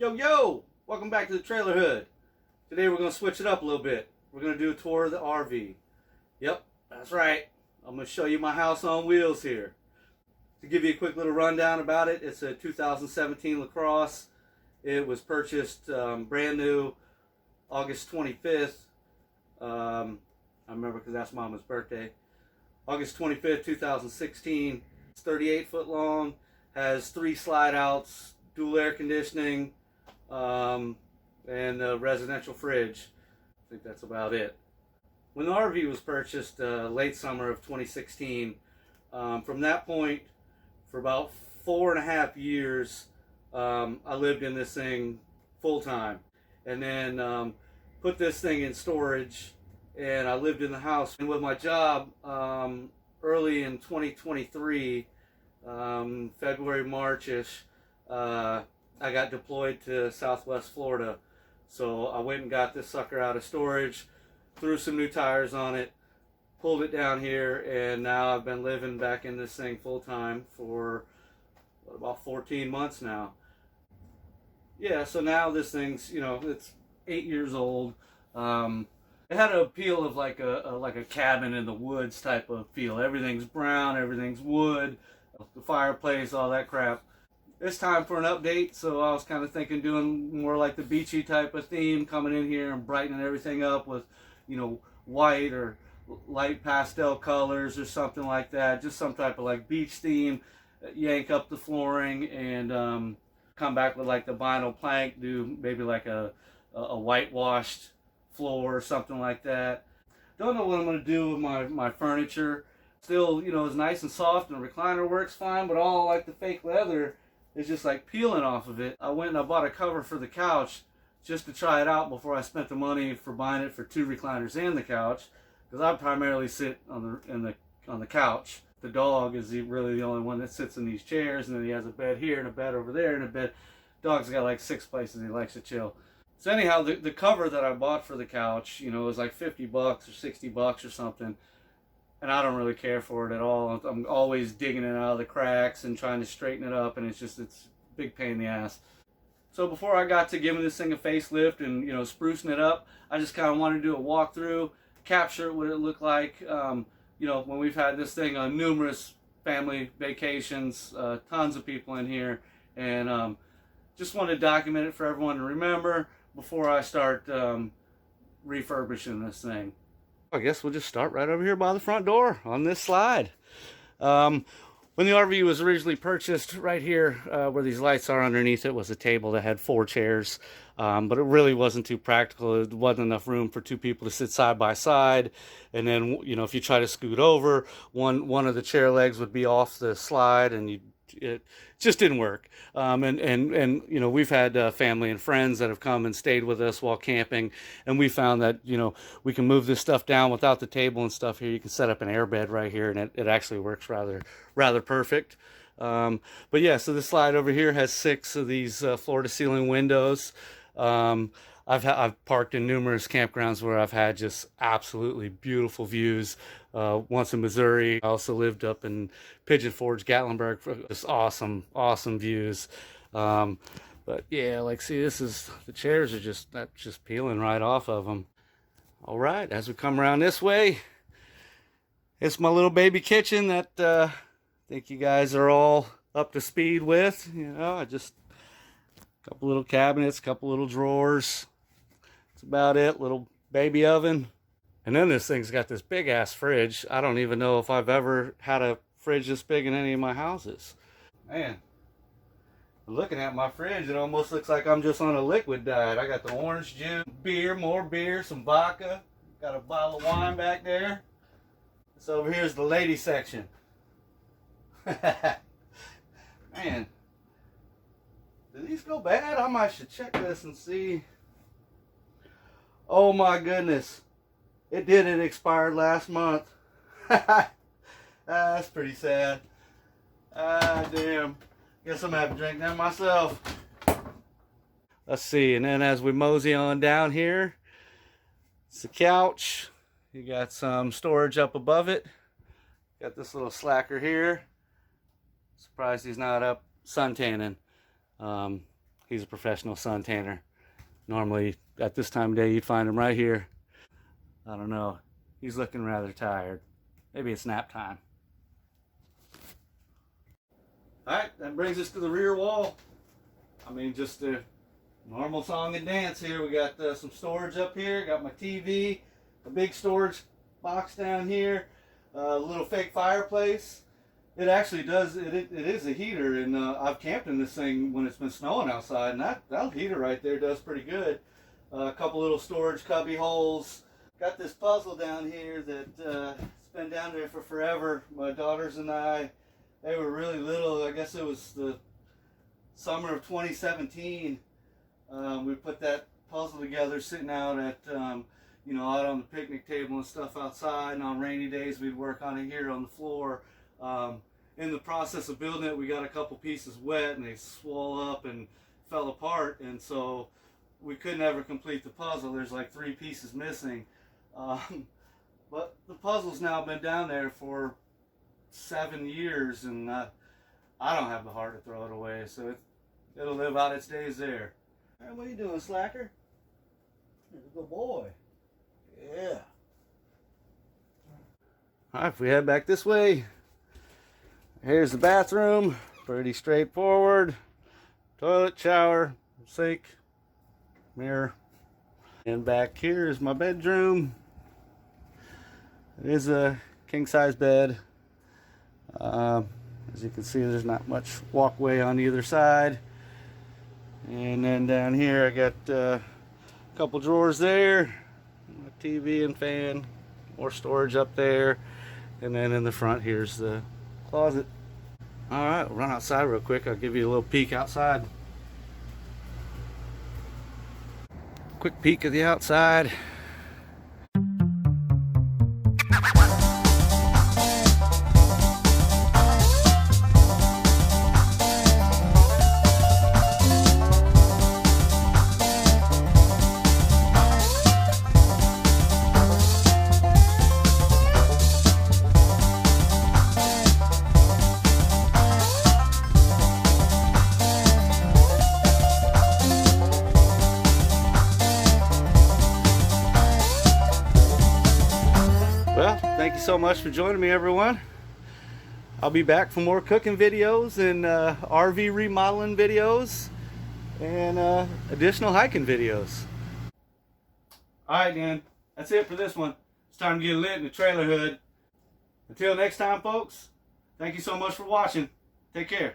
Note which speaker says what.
Speaker 1: Yo, yo! Welcome back to the Trailer Hood. Today we're going to switch it up a little bit. We're going to do a tour of the RV. Yep, that's right. I'm going to show you my house on wheels here. To give you a quick little rundown about it, it's a 2017 LaCrosse. It was purchased brand new August 25th. I remember because that's Mama's birthday. August 25th, 2016. It's 38 foot long, has 3 slide outs, dual air conditioning, and a residential fridge. I think that's about it. When the RV was purchased late summer of 2016, from that point, for about 4.5 years, I lived in this thing full time, and then put this thing in storage, and I lived in the house. And with my job, early in 2023, February, March-ish, I got deployed to Southwest Florida. So I went and got this sucker out of storage, threw some new tires on it, pulled it down here, and now I've been living back in this thing full time for about 14 months now. Yeah, so now this thing's, it's 8 years old. It had an appeal of like a cabin in the woods type of feel. Everything's brown, everything's wood, the fireplace, all that crap. It's time for an update, so I was kind of thinking doing more like the beachy type of theme, coming in here and brightening everything up with, white or light pastel colors or something like that. Just some type of like beach theme. Yank up the flooring and come back with like the vinyl plank. Do maybe like a whitewashed floor or something like that. Don't know what I'm going to do with my furniture. Still, it's nice and soft and the recliner works fine, but all like the fake leather is just like peeling off of it. I went and I bought a cover for the couch just to try it out before I spent the money for buying it for 2 recliners and the couch, because I primarily sit on the couch. The dog is really the only one that sits in these chairs, and then he has a bed here and a bed over there and a bed. Dog's got like 6 places he likes to chill. So anyhow, the cover that I bought for the couch, was like $50 or $60 or something. And I don't really care for it at all. I'm always digging it out of the cracks and trying to straighten it up, and it's a big pain in the ass. So before I got to giving this thing a facelift and sprucing it up, I just kind of wanted to do a walkthrough, capture what it looked like. When we've had this thing on numerous family vacations, tons of people in here, and just wanted to document it for everyone to remember before I start refurbishing this thing. I guess we'll just start right over here by the front door on this slide. When the RV was originally purchased, right here where these lights are underneath it was a table that had 4 chairs, but it really wasn't too practical. It wasn't enough room for 2 people to sit side by side, and then if you try to scoot over, one of the chair legs would be off the slide, and it just didn't work. And we've had family and friends that have come and stayed with us while camping, and we found that we can move this stuff down without the table and stuff here. You can set up an airbed right here, and it actually works rather perfect. But yeah, so this slide over here has 6 of these floor to ceiling windows. I've parked in numerous campgrounds where I've had just absolutely beautiful views. Once in Missouri. I also lived up in Pigeon Forge, Gatlinburg. Just awesome views. But yeah, see, the chairs are just peeling right off of them. All right, as we come around this way, it's my little baby kitchen that I think you guys are all up to speed with. Just a couple little cabinets, a couple little drawers. That's about it. Little baby oven. And then this thing's got this big ass fridge. I don't even know if I've ever had a fridge this big in any of my houses. Man, looking at my fridge, it almost looks like I'm just on a liquid diet. I got the orange juice, more beer, some vodka. Got a bottle of wine back there. So over here's the lady section. Man, do these go bad? I might should check this and see. Oh my goodness. It expired last month. That's pretty sad. Damn. Guess I'm gonna have to drink that myself. Let's see, and then as we mosey on down here, it's the couch. You got some storage up above it. Got this little slacker here. Surprised he's not up sun tanning. He's a professional sun tanner. Normally at this time of day you'd find him right here. I don't know. He's looking rather tired. Maybe it's nap time. Alright, that brings us to the rear wall. I mean, just a normal song and dance here. We got some storage up here. Got my TV, a big storage box down here, a little fake fireplace. It actually does, it is a heater, and I've camped in this thing when it's been snowing outside, and that heater right there does pretty good. A couple little storage cubby holes. Got this puzzle down here that it's been down there for forever. My daughters and I, they were really little. I guess it was the summer of 2017. We put that puzzle together sitting out at, you know, out on the picnic table and stuff outside, and on rainy days we'd work on it here on the floor. In the process of building it, we got a couple pieces wet and they swole up and fell apart, and so we couldn't ever complete the puzzle. There's like 3 pieces missing. But the puzzle's now been down there for 7 years, and I don't have the heart to throw it away, so it'll live out its days there. Hey, what are you doing, slacker? You're a good boy. Yeah. Alright, if we head back this way, here's the bathroom. Pretty straightforward. Toilet, shower, sink, mirror. And back here is my bedroom. It is a king-size bed. As you can see, there's not much walkway on either side. And then down here I got a couple drawers there, my TV and fan, more storage up there, and then in the front here's the closet. Alright, we'll run outside real quick. I'll give you a little peek outside. Quick peek of the outside. Well, thank you so much for joining me, everyone. I'll be back for more cooking videos and RV remodeling videos and additional hiking videos. Alright then, that's it for this one. It's time to get lit in the trailer hood. Until next time, folks, thank you so much for watching. Take care.